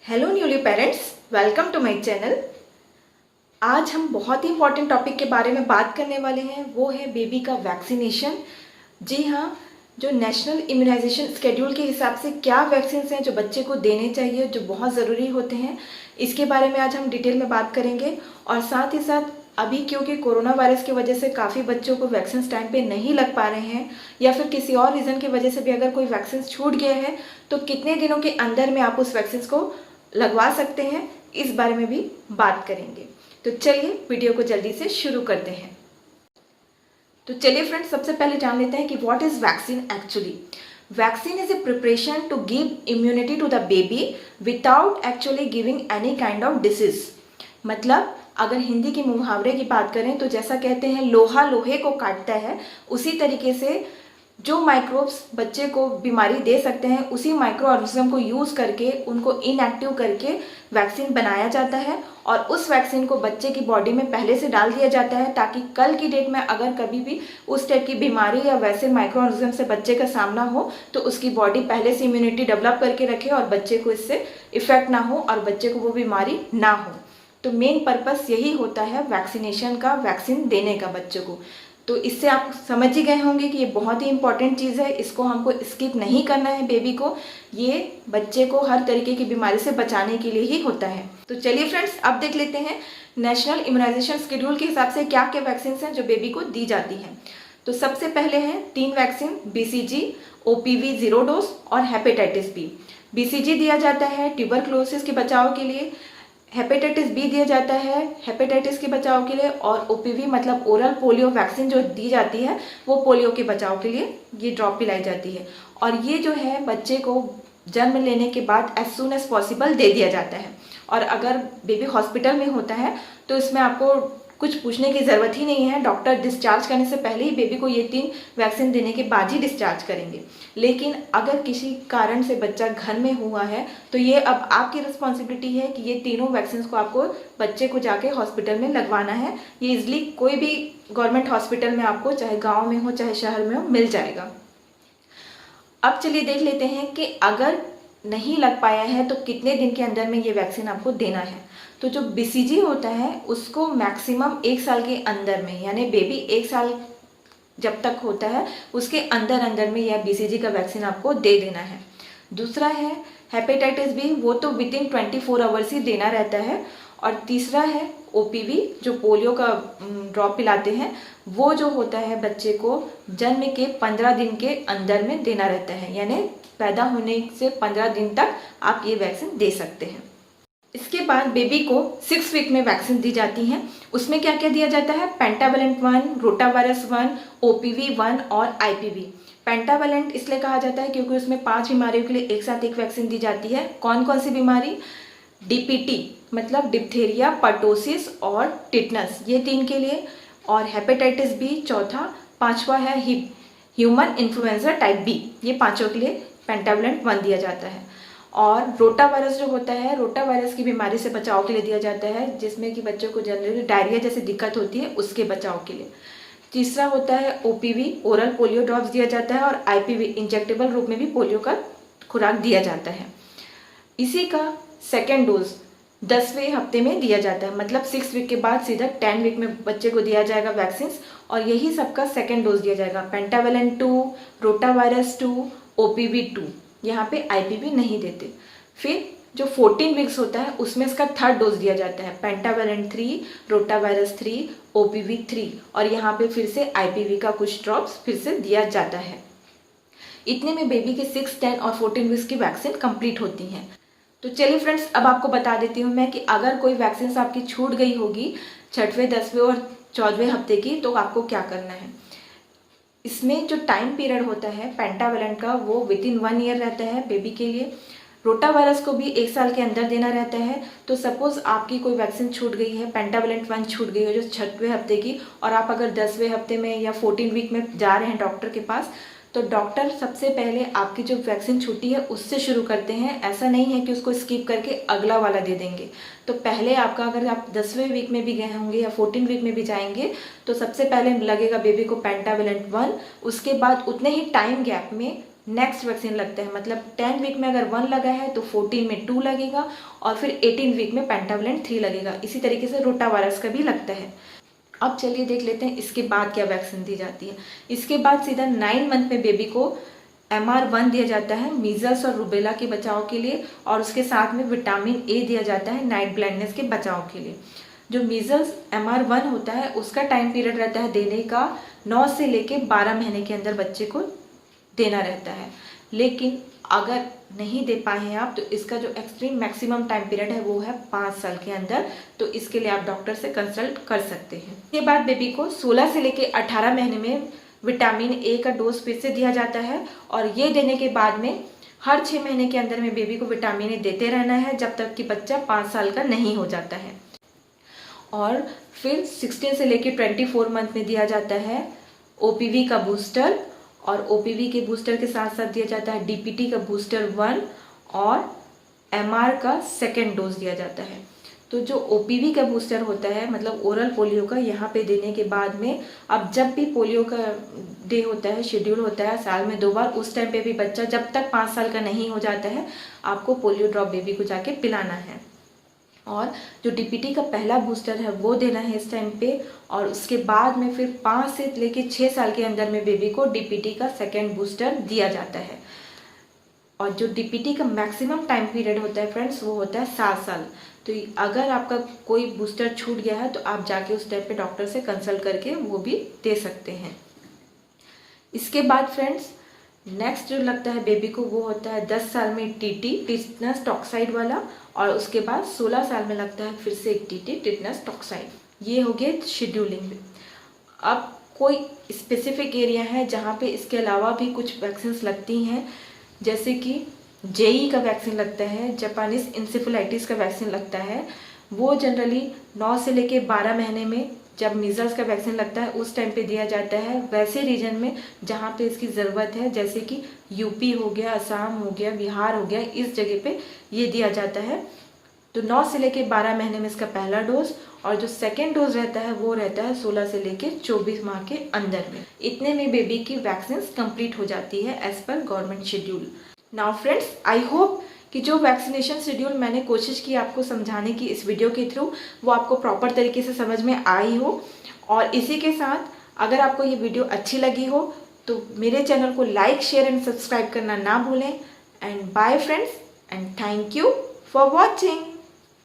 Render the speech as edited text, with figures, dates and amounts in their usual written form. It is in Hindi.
Hello newly parents, welcome to my channel. आज हम बहुत ही इंपॉर्टेंट टॉपिक के बारे में बात करने वाले हैं, वो है बेबी का वैक्सीनेशन। जी हाँ, जो नेशनल इम्यूनाइजेशन स्केड्यूल के हिसाब से क्या वैक्सीन हैं जो बच्चे को देने चाहिए, जो बहुत ज़रूरी होते हैं, इसके बारे में आज हम डिटेल में बात करेंगे। और साथ ही साथ अभी क्योंकि कोरोना वायरस की वजह से काफ़ी बच्चों को वैक्सीन टाइम पे नहीं लग पा रहे हैं, या फिर किसी और रीज़न की वजह से भी अगर कोई वैक्सीन छूट गया है तो कितने दिनों के अंदर में आप उस वैक्सीन को लगवा सकते हैं, इस बारे में भी बात करेंगे। तो चलिए वीडियो को जल्दी से शुरू करते हैं। तो चलिए फ्रेंड्स, सबसे पहले जान लेते हैं कि what is vaccine actually. Vaccine is a preparation to give immunity to the baby without actually giving any kind of disease. मतलब अगर हिंदी के मुहावरे की बात करें तो जैसा कहते हैं लोहा लोहे को काटता है, उसी तरीके से जो माइक्रोब्स बच्चे को बीमारी दे सकते हैं उसी माइक्रो ऑर्गेनिज्म को यूज़ करके उनको इनएक्टिव करके वैक्सीन बनाया जाता है, और उस वैक्सीन को बच्चे की बॉडी में पहले से डाल दिया जाता है ताकि कल की डेट में अगर कभी भी उस टाइप की बीमारी या वैसे माइक्रो ऑर्गेनिज्म से बच्चे का सामना हो तो उसकी बॉडी पहले से इम्यूनिटी डेवलप करके रखे और बच्चे को इससे इफेक्ट ना हो और बच्चे को वो बीमारी ना हो। तो मेन पर्पस यही होता है वैक्सीनेशन का, वैक्सीन देने का बच्चों को। तो इससे आप समझ ही गए होंगे कि ये बहुत ही इंपॉर्टेंट चीज़ है, इसको हमको स्किप नहीं करना है बेबी को। ये बच्चे को हर तरीके की बीमारी से बचाने के लिए ही होता है। तो चलिए फ्रेंड्स, अब देख लेते हैं नेशनल इम्यूनाइजेशन शेड्यूल के हिसाब से क्या क्या वैक्सीन हैं जो बेबी को दी जाती हैं। तो सबसे पहले हैं 3 वैक्सीन, BCG, OPV 0 डोज और हेपेटाइटिस बी। BCG दिया जाता है ट्यूबरक्लोसिस के बचाव के लिए, हेपेटाइटिस बी दिया जाता है हेपेटाइटिस के बचाव के लिए, और OPV मतलब ओरल पोलियो वैक्सीन जो दी जाती है वो पोलियो के बचाव के लिए ये ड्रॉप पिलाई जाती है। और ये जो है बच्चे को जन्म लेने के बाद एज सून एज पॉसिबल दे दिया जाता है। और अगर बेबी हॉस्पिटल में होता है तो इसमें आपको कुछ पूछने की ज़रूरत ही नहीं है, डॉक्टर डिस्चार्ज करने से पहले ही बेबी को ये 3 वैक्सीन देने के बाद ही डिस्चार्ज करेंगे। लेकिन अगर किसी कारण से बच्चा घर में हुआ है तो ये अब आपकी रिस्पॉन्सिबिलिटी है कि ये तीनों वैक्सीन को आपको बच्चे को जाके हॉस्पिटल में लगवाना है। ये इजली कोई भी गवर्नमेंट हॉस्पिटल में आपको, चाहे गाँव में हो चाहे शहर में हो, मिल जाएगा। अब चलिए देख लेते हैं कि अगर नहीं लग पाया है तो कितने दिन के अंदर में ये वैक्सीन आपको देना है। तो जो BCG होता है उसको मैक्सिमम 1 साल के अंदर में, यानी बेबी 1 साल जब तक होता है उसके अंदर अंदर में यह BCG का वैक्सीन आपको दे देना है। दूसरा है हेपेटाइटिस बी, वो तो विदिन 24 आवर्स ही देना रहता है। और तीसरा है OPV जो पोलियो का ड्रॉप पिलाते हैं, वो जो होता है बच्चे को जन्म के 15 दिन के अंदर में देना रहता है, यानी पैदा होने से 15 दिन तक आप ये वैक्सीन दे सकते हैं। इसके बाद बेबी को 6 वीक में वैक्सीन दी जाती हैं। उसमें क्या क्या दिया जाता है, पेंटावेलेंट 1, रोटावायरस 1, OPV 1 और IPV। पेंटावेलेंट इसलिए कहा जाता है क्योंकि उसमें 5 बीमारियों के लिए एक साथ एक वैक्सीन दी जाती है। कौन कौन सी बीमारी, DPT मतलब डिप्थेरिया, पर्टोसिस और टिटनस, ये 3 के लिए। और हेपेटाइटिस बी चौथा, 5वां है ह्यूमन इन्फ्लुएंजा टाइप बी, ये 5 के लिए पेंटावेलेंट 1 दिया जाता है। और रोटा वायरस जो होता है, रोटा वायरस की बीमारी से बचाव के लिए दिया जाता है, जिसमें कि बच्चों को जनरली डायरिया जैसी दिक्कत होती है, उसके बचाव के लिए। तीसरा होता है OPV ओरल पोलियो ड्रॉप्स दिया जाता है, और IPV इंजेक्टेबल रूप में भी पोलियो का खुराक दिया जाता है। इसी का सेकेंड डोज 10वें हफ्ते में दिया जाता है, मतलब 6 वीक के बाद सीधा 10 वीक में बच्चे को दिया जाएगा वैक्सीन, और यही सबका सेकेंड डोज दिया जाएगा। पेंटावेलेंट 2, रोटावायरस 2, OPV 2, यहाँ पे IPV नहीं देते। फिर जो 14 वीक्स होता है उसमें इसका थर्ड डोज दिया जाता है, पेंटावेलेंट 3, रोटावायरस 3, OPV 3, और यहाँ पे फिर से IPV का कुछ ड्रॉप्स फिर से दिया जाता है। इतने में बेबी के 6, 10 और 14 वीक्स की वैक्सीन कंप्लीट होती हैं। तो चलिए फ्रेंड्स, अब आपको बता देती हूँ मैं कि अगर कोई वैक्सीन आपकी छूट गई होगी 6वें, 10वें और 14वें हफ्ते की, तो आपको क्या करना है। इसमें जो टाइम पीरियड होता है पेंटावेलेंट का वो विदिन 1 ईयर रहता है बेबी के लिए। रोटा वायरस को भी 1 साल के अंदर देना रहता है। तो सपोज आपकी कोई वैक्सीन छूट गई है, पेंटावेलेंट 1 छूट गई हो जो 6वें हफ्ते की, और आप अगर 10वें हफ्ते में या 14 वीक में जा रहे हैं डॉक्टर के पास, तो डॉक्टर सबसे पहले आपकी जो वैक्सीन छूटी है उससे शुरू करते हैं। ऐसा नहीं है कि उसको स्किप करके अगला वाला दे देंगे। तो पहले आपका, अगर आप 10वें वीक में भी गए होंगे या 14 वीक में भी जाएंगे, तो सबसे पहले लगेगा बेबी को पेंटावेलेंट 1, उसके बाद उतने ही टाइम गैप में नेक्स्ट वैक्सीन लगता है। मतलब 10 वीक में अगर 1 लगा है तो 14 में 2 लगेगा और फिर 18 वीक में पेंटावलेंट 3 लगेगा। इसी तरीके से रोटा वायरस का भी लगता है। अब चलिए देख लेते हैं इसके बाद क्या वैक्सीन दी जाती है। इसके बाद सीधा 9 मंथ में बेबी को MR1 दिया जाता है मीजल्स और रूबेला के बचाव के लिए, और उसके साथ में विटामिन ए दिया जाता है नाइट ब्लाइंडनेस के बचाव के लिए। जो मीजल्स MR1 होता है उसका टाइम पीरियड रहता है देने का 9 से लेके 12 महीने के अंदर बच्चे को देना रहता है। लेकिन अगर नहीं दे पाए हैं आप तो इसका जो एक्सट्रीम मैक्सिमम टाइम पीरियड है वो है 5 साल के अंदर, तो इसके लिए आप डॉक्टर से कंसल्ट कर सकते हैं। इसके बाद बेबी को 16 से लेके 18 महीने में विटामिन ए का डोज फिर से दिया जाता है, और ये देने के बाद में हर 6 महीने के अंदर में बेबी को विटामिन ए देते रहना है जब तक कि बच्चा 5 साल का नहीं हो जाता है। और फिर 16 से लेके 24 मंथ में दिया जाता है OPV का बूस्टर, और OPV के बूस्टर के साथ साथ दिया जाता है DPT का बूस्टर 1 और MR का सेकेंड डोज दिया जाता है। तो जो OPV का बूस्टर होता है मतलब ओरल पोलियो का, यहाँ पे देने के बाद में अब जब भी पोलियो का डे होता है, शेड्यूल होता है साल में 2 बार, उस टाइम पे भी बच्चा जब तक 5 साल का नहीं हो जाता है आपको पोलियो ड्रॉप बेबी को जाके पिलाना है। और जो DPT का पहला बूस्टर है वो देना है इस टाइम पे, और उसके बाद में फिर 5 से लेके 6 साल के अंदर में बेबी को DPT का सेकेंड बूस्टर दिया जाता है। और जो DPT का मैक्सिमम टाइम पीरियड होता है फ्रेंड्स वो होता है 7 साल। तो अगर आपका कोई बूस्टर छूट गया है तो आप जाके उस टाइम पे डॉक्टर से कंसल्ट करके वो भी दे सकते हैं। इसके बाद फ्रेंड्स नेक्स्ट जो लगता है बेबी को वो होता है 10 साल में TT टिटनस टॉक्साइड वाला, और उसके बाद 16 साल में लगता है फिर से एक TT टिटनस टॉक्साइड। ये हो गए शेड्यूलिंग। अब कोई स्पेसिफिक एरिया है जहाँ पे इसके अलावा भी कुछ वैक्सीन लगती हैं, जैसे कि JE का वैक्सीन लगता है, जापानीज इंसेफेलाइटिस का वैक्सीन लगता है। वो जनरली 9 से लेके 12 महीने में जब मीजल्स का वैक्सीन लगता है उस टाइम पे दिया जाता है वैसे रीजन में जहाँ पे इसकी ज़रूरत है, जैसे कि UP हो गया, असम हो गया, बिहार हो गया, इस जगह पे ये दिया जाता है। तो 9 से लेके 12 महीने में इसका पहला डोज, और जो सेकेंड डोज रहता है वो रहता है 16 से लेके 24 माह के अंदर में। इतने में बेबी की वैक्सीन कंप्लीट हो जाती है as per government schedule. Now friends, I hope कि जो वैक्सीनेशन शेड्यूल मैंने कोशिश की आपको समझाने की इस वीडियो के थ्रू वो आपको प्रॉपर तरीके से समझ में आई हो। और इसी के साथ अगर आपको ये वीडियो अच्छी लगी हो तो मेरे चैनल को लाइक, शेयर एंड सब्सक्राइब करना ना भूलें। And bye friends, and thank you for watching.